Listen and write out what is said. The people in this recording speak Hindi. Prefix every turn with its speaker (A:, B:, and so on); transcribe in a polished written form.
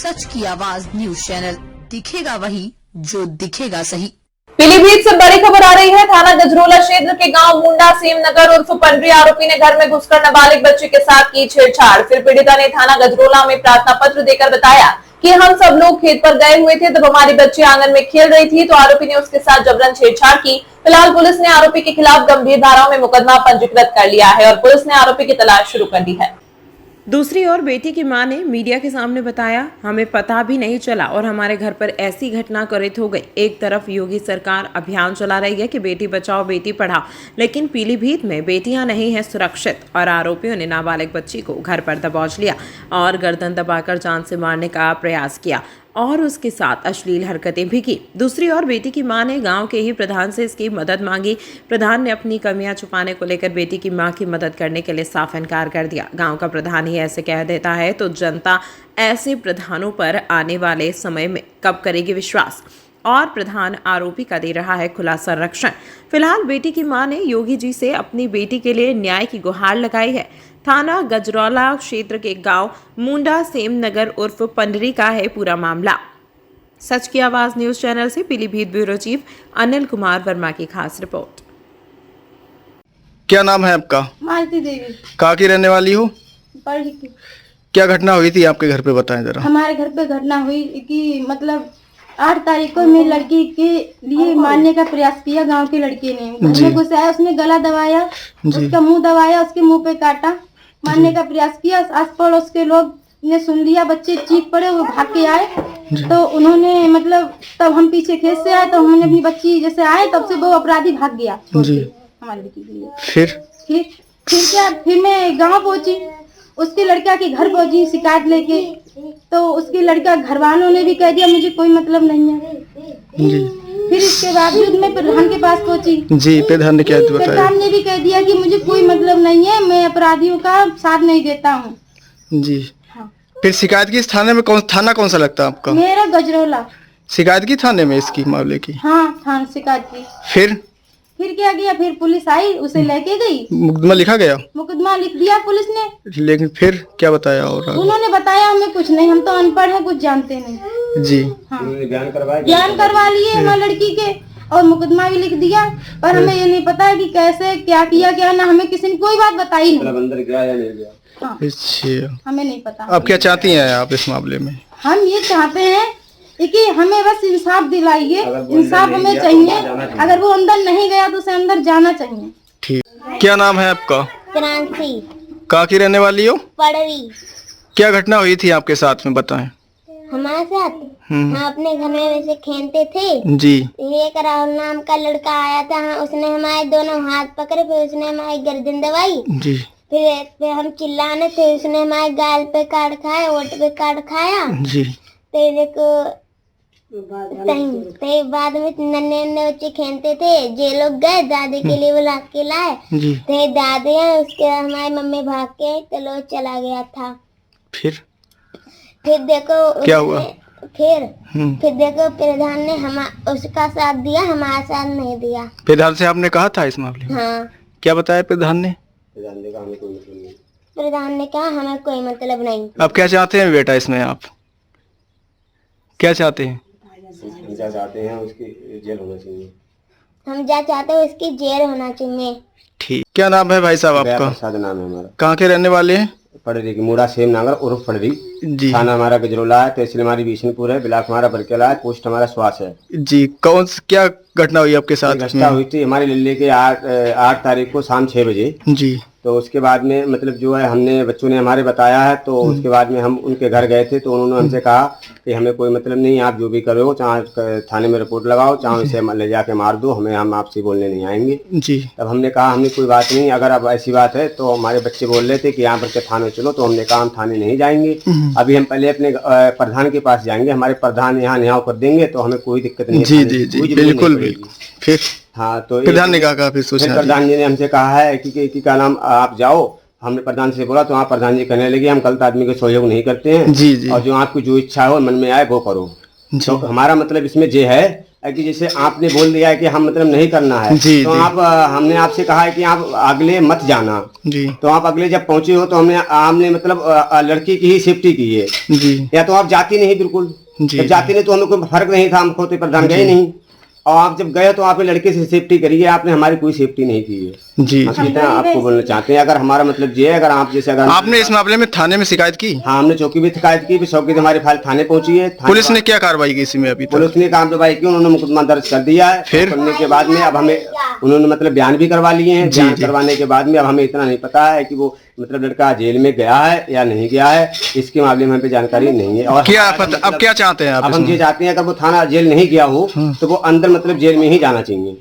A: सच की आवाज न्यूज चैनल, दिखेगा वही जो दिखेगा सही।
B: पीलीभीत से बड़ी खबर आ रही है। थाना गजरोला क्षेत्र के गांव मुंडा सेम नगर उर्फ पंडरी आरोपी ने घर में घुसकर नाबालिग बच्चे के साथ की छेड़छाड़। फिर पीड़िता ने थाना गजरोला में प्रार्थना पत्र देकर बताया कि हम सब लोग खेत पर गए हुए थे, तब हमारी बच्ची आंगन में खेल रही थी तो आरोपी ने उसके साथ जबरन छेड़छाड़ की। फिलहाल पुलिस ने आरोपी के खिलाफ गंभीर धाराओं में मुकदमा पंजीकृत कर लिया है और पुलिस ने आरोपी की तलाश शुरू कर दी है।
C: दूसरी ओर बेटी की मां ने मीडिया के सामने बताया, हमें पता भी नहीं चला और हमारे घर पर ऐसी घटना त्वरित हो गई। एक तरफ योगी सरकार अभियान चला रही है कि बेटी बचाओ बेटी पढ़ाओ, लेकिन पीलीभीत में बेटियां नहीं हैं सुरक्षित और आरोपियों ने नाबालिग बच्ची को घर पर दबोच लिया और गर्दन दबाकर जान से मारने का प्रयास किया और उसके साथ अश्लील हरकतें भी की। दूसरी ओर बेटी की मां ने गांव के ही प्रधान से इसकी मदद मांगी। प्रधान ने अपनी कमियां छुपाने को लेकर बेटी की मां की मदद करने के लिए साफ इनकार कर दिया। गांव का प्रधान ही ऐसे कह देता है तो जनता ऐसे प्रधानों पर आने वाले समय में कब करेगी विश्वास। और प्रधान आरोपी का दे रहा है खुला संरक्षण। फिलहाल बेटी की मां ने योगी जी से अपनी बेटी के लिए न्याय की गुहार लगाई है। थाना गजरौला क्षेत्र के गांव मुंडा सेम नगर उर्फ पंडरी का है पूरा मामला। सच की आवाज न्यूज चैनल से पीलीभीत ब्यूरो चीफ अनिल कुमार वर्मा की खास रिपोर्ट।
D: क्या नाम है आपका?
E: मालती देवी।
D: कहाँ की रहने वाली हो?
E: पढ़ी की।
D: क्या घटना हुई थी आपके घर पे, बताएं जरा।
E: हमारे घर पे घटना हुई कि मतलब 8 तारीख को मेरी लड़की के लिए मारने का प्रयास किया। गांव के लड़के ने घर में घुसाया, उसने गला दबाया, उसका मुंह दबाया, उसके मुंह पे काटा, मारने का प्रयास किया। आस पड़ोस के लोग ने सुन लिया, बच्चे चीख पड़े, वो भाग के आए तो उन्होंने मतलब तब हम पीछे खेत से आए तो हमने अपनी बच्ची जैसे आए तब से वो अपराधी भाग गया हमारी लड़की के लिए। फिर मैं गाँव पहुंची, उसके लड़का के घर पहुंची शिकायत लेके, तो उसके लड़का घर वालों ने भी कह दिया मुझे कोई मतलब नहीं है। फिर इसके बावजूद मैं प्रधान के पास पहुंची। जी, प्रधान ने क्या बताया? प्रधान ने भी कह दिया कि मुझे कोई मतलब नहीं है, मैं अपराधियों का साथ नहीं देता हूँ। जी हाँ।
D: फिर शिकायत की थाने में? थाना कौन सा लगता है आपका?
E: मेरा गजरौला।
D: शिकायत की थाने में इसकी मामले की?
E: हाँ, थाना शिकायत की। फिर क्या किया, फिर पुलिस आई, उसे लेके गई।
D: मुकदमा लिखा गया?
E: मुकदमा लिख दिया पुलिस ने।
D: लेकिन फिर क्या बताया? और
E: उन्होंने बताया हमें कुछ नहीं, हम तो अनपढ़ हैं, कुछ जानते नहीं।
D: जी
E: हाँ। बयान करवा लिए हमारी लड़की के और मुकदमा भी लिख दिया, पर हमें ये नहीं पता है कि कैसे क्या किया क्या ना, हमें किसी ने कोई बात बताई नहीं।
D: अंदर गया या नहीं गया?
E: हाँ।
D: अच्छा,
E: हमें नहीं पता।
D: आप क्या चाहती हैं आप इस मामले में?
E: हम ये चाहते हैं कि हमें बस इंसाफ दिलाइए, इंसाफ हमें चाहिए। अगर वो अंदर नहीं गया तो उसे अंदर जाना चाहिए।
D: ठीक। क्या नाम है आपका?
F: क्रांति।
D: कहाँ की रहने वाली हो?
F: पड़री।
D: क्या घटना हुई थी आपके साथ में, बताएं।
F: हमारे साथ हम अपने घर में वैसे खेलते थे
D: जी।
F: एक राहुल नाम का लड़का आया था, उसने हमारे दोनों हाथ पकड़े, फिर उसने हमारी गर्दन दबाई जी। फिर हम चिल्लाने थे, उसने हमारे गाल पे काट खाया, ओट पे काट खाया जी। तो बाद में नन्हे नन्हे बच्चे खेलते थे, जे लोग गए दादी के लिए बुला के लाए तो दादी है, उसके हमारी मम्मी भाग के तो लोग चला गया था। फिर देखो
D: क्या हुआ?
F: फिर देखो प्रधान ने उसका साथ दिया, हमारा साथ नहीं दिया।
D: प्रधान से आपने कहा था इस मामले में?
F: हाँ।
D: क्या बताया प्रधान ने?
F: प्रधान ने कहा हमें कोई मतलब नहीं।
D: अब क्या चाहते हैं बेटा इसमें, आप क्या चाहते हैं?
G: उसकी जेल होना चाहिए।
F: हम जा चाहते हैं उसकी जेल होना चाहिए।
D: ठीक। क्या नाम है भाई साहब आपका?
G: प्रसाद नाम है हमारा।
D: कहाँ के रहने वाले हैं?
G: पड़री की, मुंडा सेम नगर उर्फ पड़री
D: जी।
G: थाना हमारा गजरौला है, तहसील हमारी बिशनपुर है, ब्लॉक हमारा बरकेला है, पोस्ट हमारा स्वास है
D: जी। क्या घटना हुई आपके साथ?
G: घटना हुई थी हमारी लिल्ली के 8 तारीख को शाम 6 बजे जी। तो उसके बाद में मतलब जो है हमने बच्चों ने हमारे बताया है, तो उसके बाद में हम उनके घर गए थे तो उन्होंने हमसे कहा कि हमें कोई मतलब नहीं, आप जो भी करो, चाहे थाने में रिपोर्ट लगाओ, चाहे इसे ले जाके मार दो, हम आपसे बोलने नहीं आएंगे जी। तब हमने कहा हमने कोई बात नहीं, अगर अब ऐसी बात है तो हमारे बच्चे बोल रहे थे कि यहाँ पर थाने चलो, तो हमने कहा हम थाने नहीं जाएंगे, अभी हम पहले अपने प्रधान के पास जाएंगे, हमारे प्रधान यहाँ न्याय कर देंगे तो हमें कोई दिक्कत नहीं।
D: जी जी जी, बिल्कुल बिल्कुल। फिर
G: हाँ, तो
D: प्रधान ने कहा, फिर
G: प्रधान जी ने हमसे कहा है कि क्या नाम आप जाओ, हमने प्रधान से बोला तो वहाँ प्रधान जी कहने लगे हम गलत आदमी को सहयोग नहीं करते हैं जी जी। और जो आपकी जो इच्छा हो मन में आए वो करो। तो हमारा मतलब इसमें ये है कि जैसे आपने बोल दिया है कि हम मतलब नहीं करना है, तो आप हमने आपसे कहा है कि आप अगले मत जाना जी। तो आप अगले जब पहुंचे हो तो हमने मतलब लड़की की ही सेफ्टी की है जी। या तो आप जाती नहीं बिल्कुल जी, जब जाती नहीं तो हमें कोई फर्क नहीं था, हमको तो प्रधान गए नहीं, और आप जब गए तो आपने लड़के से सेफ्टी करी है, आपने हमारी कोई सेफ्टी नहीं की है जी। इतना आपको बोलना चाहते हैं। अगर हमारा मतलब ये है, अगर आप जैसे अगर
D: आपने इस मामले में थाने में शिकायत की?
G: हाँ, हमने चौकी भी शिकायत की, चौकी से हमारी फाइल थाने पहुंची है।
D: पुलिस ने क्या कार्रवाई की इसी में? अभी
G: पुलिस ने कार्रवाई की, उन्होंने मुकदमा दर्ज कर दिया है। फिर करने के बाद में अब हमें उन्होंने मतलब बयान भी करवा लिए हैं। बयान करवाने के बाद में अब हमें इतना नहीं पता है कि वो मतलब लड़का जेल में गया है या नहीं गया है, इसके मामले में हमें जानकारी नहीं है। और
D: क्या अब क्या चाहते हैं आप?
G: अब हम ये चाहते हैं अगर वो थाना जेल नहीं गया हो तो वो अंदर मतलब जेल में ही जाना चाहिए।